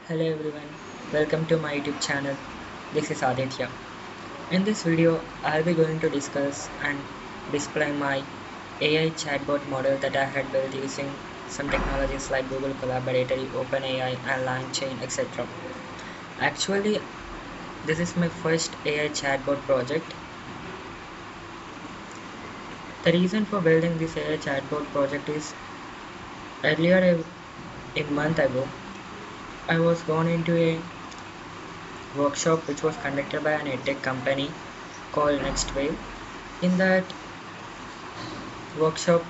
Hello everyone, welcome to my YouTube channel. This is Aditya. In this video, I'll be going to discuss and display my AI chatbot model that I had built using some technologies like Google Collaboratory, OpenAI, and LangChain, etc. Actually, this is my first AI chatbot project. The reason for building this AI chatbot project is earlier a month ago, I was gone into a workshop which was conducted by an edtech company called Next Wave. In that workshop,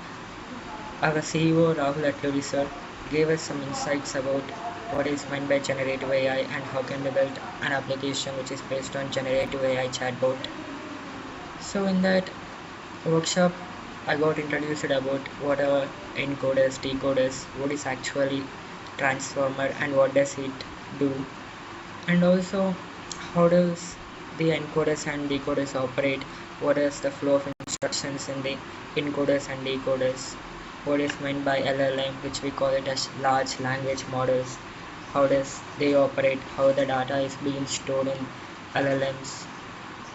our CEO Rahul Atluri sir gave us some insights about what is meant by generative AI and how can we build an application which is based on generative AI chatbot. So in that workshop, I got introduced about what are encoders, decoders, what is actually transformer and what does it do, and also how does the encoders and decoders operate, what is the flow of instructions in the encoders and decoders, what is meant by LLM, which we call it as large language models, how does they operate, how the data is being stored in LLMs,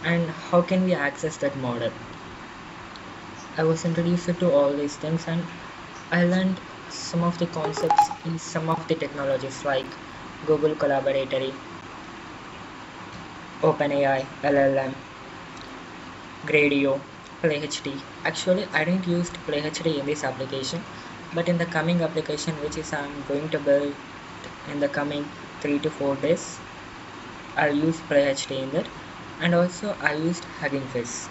and how can we access that model. I was introduced to all these things and I learned some of the concepts in some of the technologies like Google Collaboratory, OpenAI, LLM, Gradio, PlayHD. Actually, I didn't use PlayHD in this application, but in the coming application, which is I'm going to build in the coming 3 to 4 days, I'll use PlayHD in that, and also I used Hugging Face.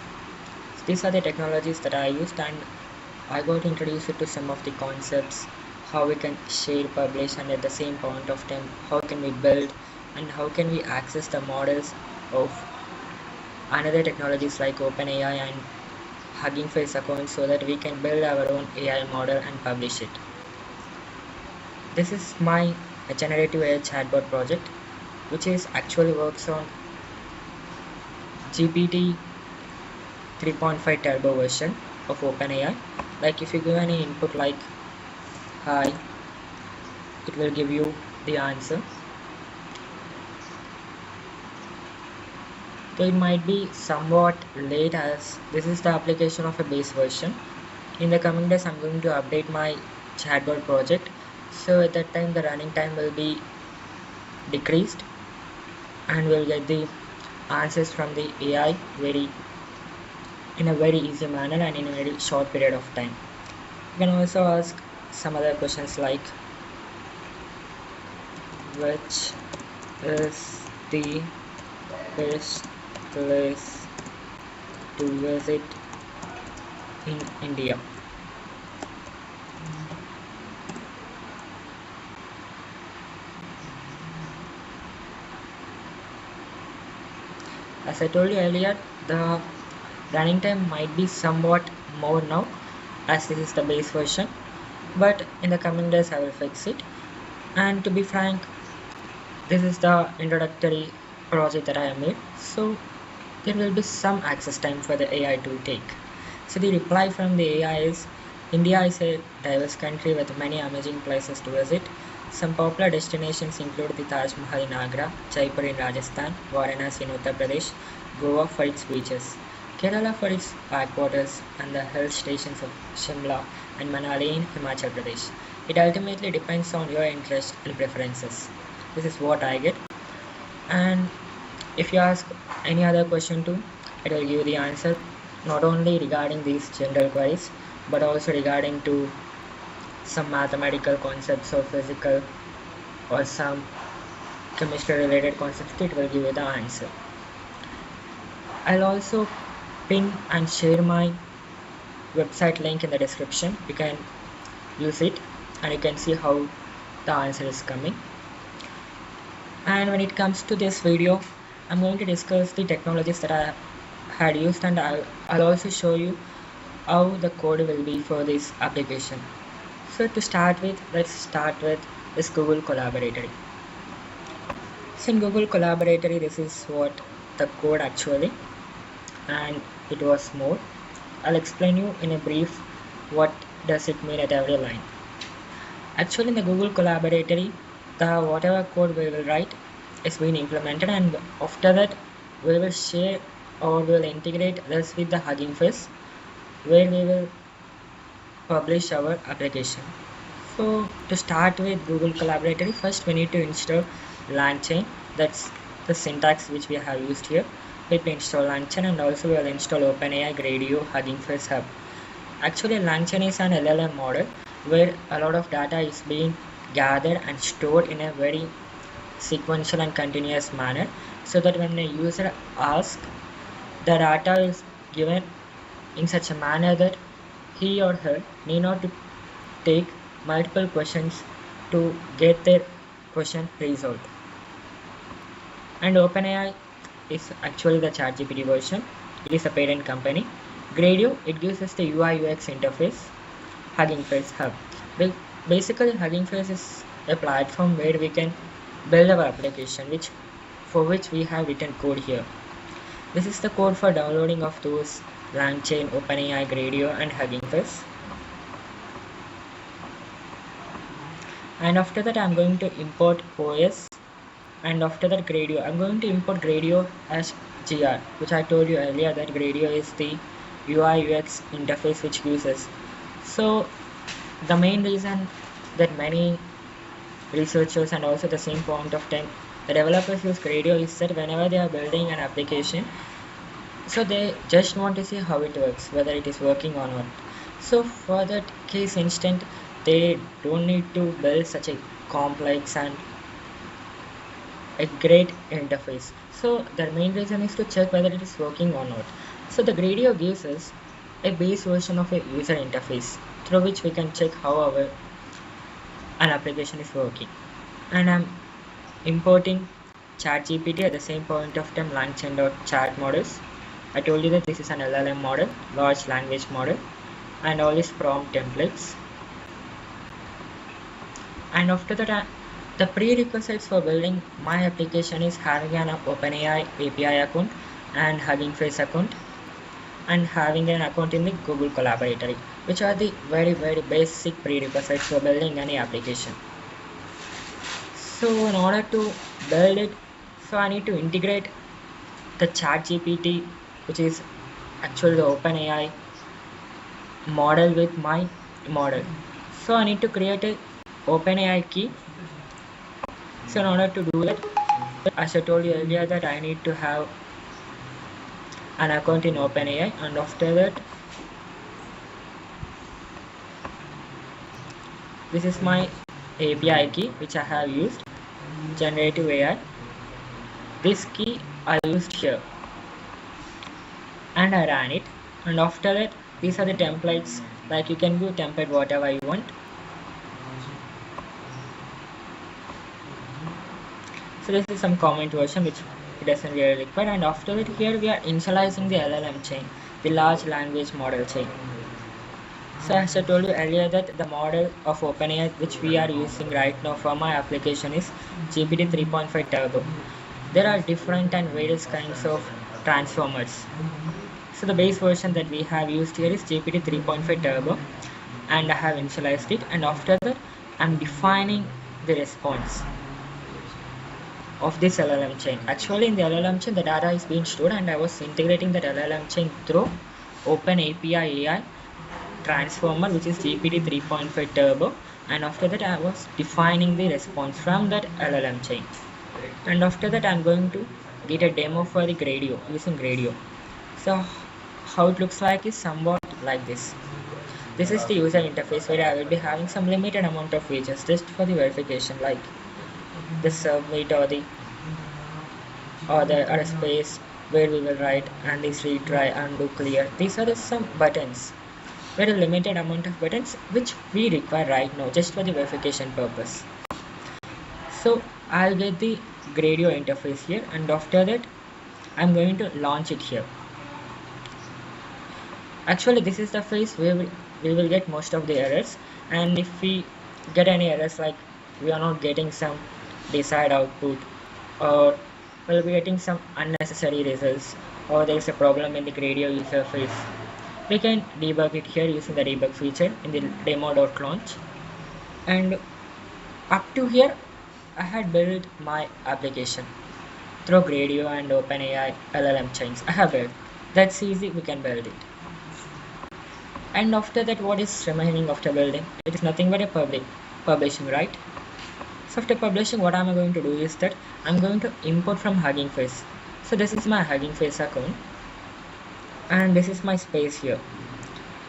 These are the technologies that I used, and I got introduced to some of the concepts, how we can share, publish, and at the same point of time, how can we build and how can we access the models of another technologies like OpenAI and Hugging Face accounts so that we can build our own AI model and publish it. This is my generative AI chatbot project, which is actually works on GPT 3.5 turbo version of OpenAI. Like if you give any input like hi, it will give you the answer. They might be somewhat late as this is the application of a base version. In the coming days, I'm going to update my chatbot project. So at that time, the running time will be decreased and we'll get the answers from the AI in a very easy manner and in a very short period of time. You can also ask some other questions like which is the best place to visit in India. As I told you earlier, the running time might be somewhat more now as this is the base version, but in the coming days I will fix it. And to be frank, this is the introductory project that I have made, so there will be some access time for the AI to take. So the reply from the AI is India is a diverse country with many amazing places to visit. Some popular destinations include the Taj Mahal in Agra, Jaipur in Rajasthan, Varanasi in Uttar Pradesh, Goa for its beaches, Kerala for its backwaters, and the hill stations of Shimla and Manali in Himachal Pradesh. It ultimately depends on your interests and preferences. This is what I get. And if you ask any other question too, it will give the answer not only regarding these general queries but also regarding to some mathematical concepts or physical or some chemistry related concepts. It will give you the answer. I'll also pin and share my website link in the description. You can use it and you can see how the answer is coming. And when it comes to this video, I'm going to discuss the technologies that I had used, and I'll also show you how the code will be for this application. So to start with, let's start with this Google Collaboratory. So in Google Collaboratory, this is what the code actually, and it was more. I'll explain you in a brief what does it mean at every line. Actually in the Google Collaboratory, the whatever code we will write is being implemented, and after that we will share or we will integrate this with the Hugging Face where we will publish our application. So to start with Google Collaboratory, first we need to install LangChain. That's the syntax which we have used here. We need to install LangChain, and also we will install OpenAI Gradio Hugging Face Hub. Actually, LangChain is an LLM model where a lot of data is being gathered and stored in a very sequential and continuous manner, so that when a user asks, the data is given in such a manner that he or her need not to take multiple questions to get their question resolved. And OpenAI is actually the ChatGPT version. It is a parent company. Gradio, it gives us the UI UX interface. Hugging Face Hub. Basically, Hugging Face is a platform where we can build our application, for which we have written code here. This is the code for downloading of those LangChain, OpenAI, Gradio, and Hugging Face. And after that, I'm going to import OS, and after that Gradio. I'm going to import Gradio as GR, which I told you earlier that Gradio is the UI UX interface which uses. So the main reason that many researchers and also the same point of time the developers use Gradio is that whenever they are building an application, so they just want to see how it works, whether it is working or not. So for that case instant, they don't need to build such a complex and a great interface. So the main reason is to check whether it is working or not. So the Gradio gives us a base version of a user interface through which we can check how an application is working. And I'm importing ChatGPT at the same point of time LangChain.chat models. I told you that this is an LLM model, large language model, and all these prompt templates. And after that, the prerequisites for building my application is having an OpenAI API account and Hugging Face account, and having an account in the Google Collaboratory, which are the very basic prerequisites for building any application. So in order to build it, so I need to integrate the ChatGPT, which is actually the OpenAI model, with my model. So I need to create a OpenAI key. So in order to do that, as I told you earlier, that I need to have an account in OpenAI, and after that, this is my API key which I have used, generative AI. This key I used here, and I ran it, and after that, these are the templates. Like you can do template whatever you want. So this is some comment version which it doesn't really require, and after that, here we are initializing the LLM chain, the large language model chain. So as I told you earlier, that the model of OpenAI which we are using right now for my application is GPT 3.5 Turbo. There are different and various kinds of transformers. So the base version that we have used here is GPT 3.5 Turbo, and I have initialized it, and after that I'm defining the response of this LLM chain. Actually in the LLM chain the data is being stored, and I was integrating that LLM chain through OpenAPI AI transformer, which is GPT 3.5 Turbo, and after that I was defining the response from that LLM chain. And after that I'm going to get a demo for the Gradio, using Gradio. So how it looks like is somewhat like this. This is the user interface where I will be having some limited amount of features just for the verification, like the submit or a space where we will write and this retry, undo, clear. These are some buttons, very limited amount of buttons which we require right now just for the verification purpose. So I'll get the Gradio interface here, and after that I'm going to launch it here. Actually this is the phase where we will get most of the errors, and if we get any errors like we are not getting some desired output, or we'll be getting some unnecessary results, or there is a problem in the Gradio user phase, we can debug it here using the debug feature in the demo.launch. And up to here I had built my application through Gradio and OpenAI LLM chains. I have built. That's easy, we can build it. And after that, what is remaining after building? It is nothing but a publishing, right? So after publishing, what am I going to do is that I'm going to import from Hugging Face. So this is my Hugging Face account, and this is my space here.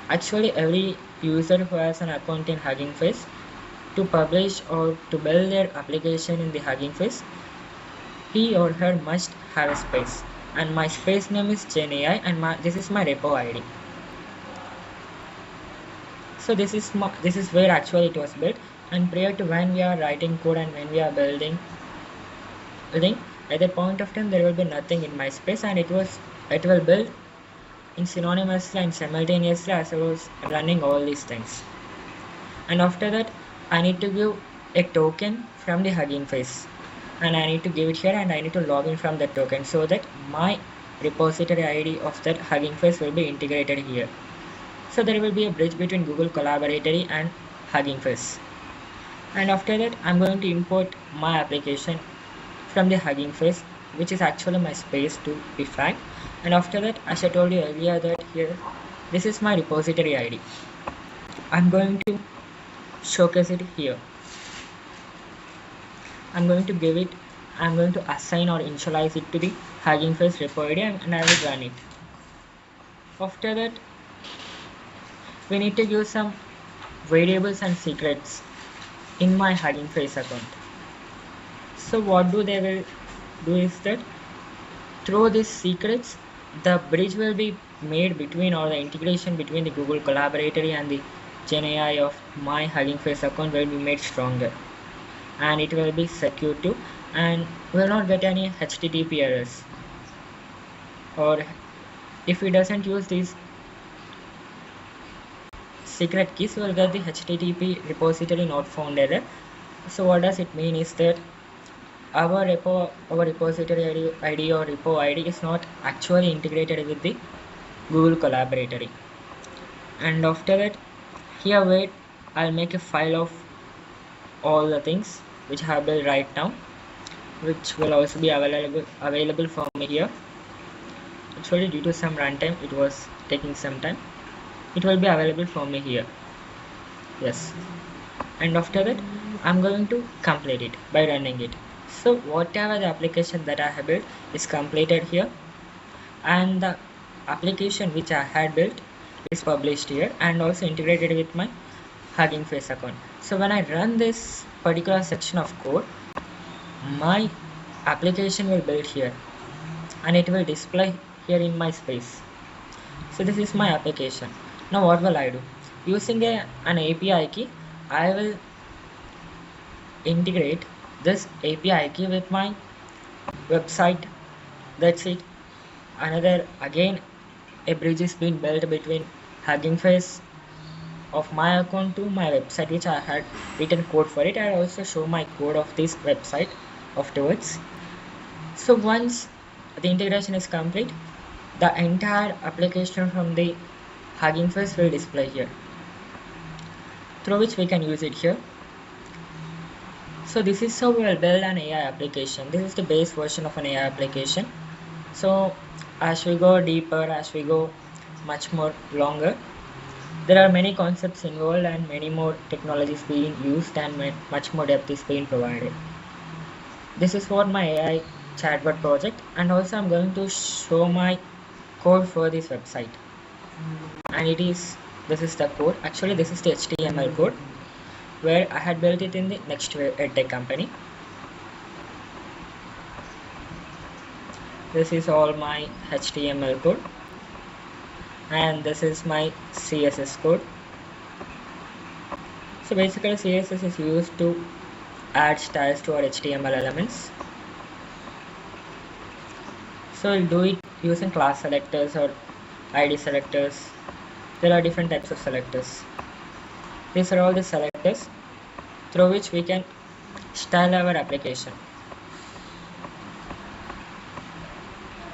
Actually, every user who has an account in Hugging Face, to publish or to build their application in the Hugging Face, he or her must have a space. And my space name is GenAI, and this is my repo ID. So this is where actually it was built. And prior to when we are writing code and when we are building, at that point of time there will be nothing in my space, and it will build in synonymously and simultaneously as I was running all these things. And after that, I need to give a token from the Hugging Face, and I need to give it here, and I need to log in from that token so that my repository ID of that Hugging Face will be integrated here. So there will be a bridge between Google Collaboratory and Hugging Face. And after that, I'm going to import my application from the Hugging Face, which is actually my space, to be frank. And after that, as I told you earlier, that here, this is my repository ID. I'm going to showcase it here. I'm going to assign or initialize it to the Hugging Face repo ID, and I will run it. After that, we need to give some variables and secrets in my Hugging Face account. So what they will do is that through these secrets, the bridge will be made between, or the integration between, the Google Collaboratory and the GenAI of my Hugging Face account will be made stronger, and it will be secure too, and will not get any HTTP errors. Or if it doesn't use these secret keys, will get the HTTP repository not found error. So what does it mean is that our repository ID or repo ID is not actually integrated with the Google Collaboratory. And after that, here wait, I'll make a file of all the things which I have built right now, which will also be available for me here. Actually, due to some runtime, it was taking some time. It will be available for me here. Yes. And after that, I'm going to complete it by running it. So whatever the application that I have built is completed here, and the application which I had built is published here and also integrated with my Hugging Face account. So when I run this particular section of code, my application will build here, and it will display here in my space. So this is my application. Now what will I do? Using an API key, I will integrate this API key with my website. That's it. Again, a bridge is being built between Hugging Face of my account to my website, which I had written code for it. I also show my code of this website afterwards. So once the integration is complete, the entire application from the Hugging Face will display here, through which we can use it here. So this is how we will build an AI application. This is the base version of an AI application. So as we go deeper, as we go much more longer, there are many concepts involved and many more technologies being used, and much more depth is being provided. This is for my AI chatbot project, and also I'm going to show my code for this website. And this is the code. Actually, this is the HTML code where I had built it in the Next EdTech company. This is all my HTML code, and this is my CSS code. So basically, CSS is used to add styles to our HTML elements. So we'll do it using class selectors or ID selectors. There are different types of selectors. These are all the selectors through which we can style our application.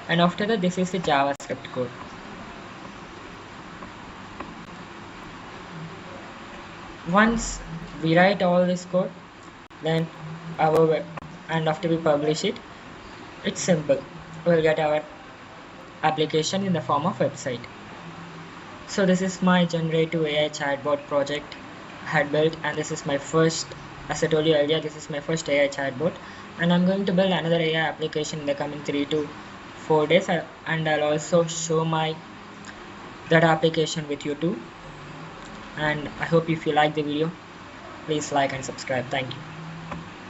And after that, this is the JavaScript code. Once we write all this code, then our web, and after we publish it, it's simple. We'll get our application in the form of website. So this is my generative AI chatbot project I had built, and this is my first, as I told you earlier, this is my first AI chatbot, and I'm going to build another AI application in the coming 3 to 4 days, and I'll also show my that application with you too. And I hope if you like the video, please like and subscribe. Thank you.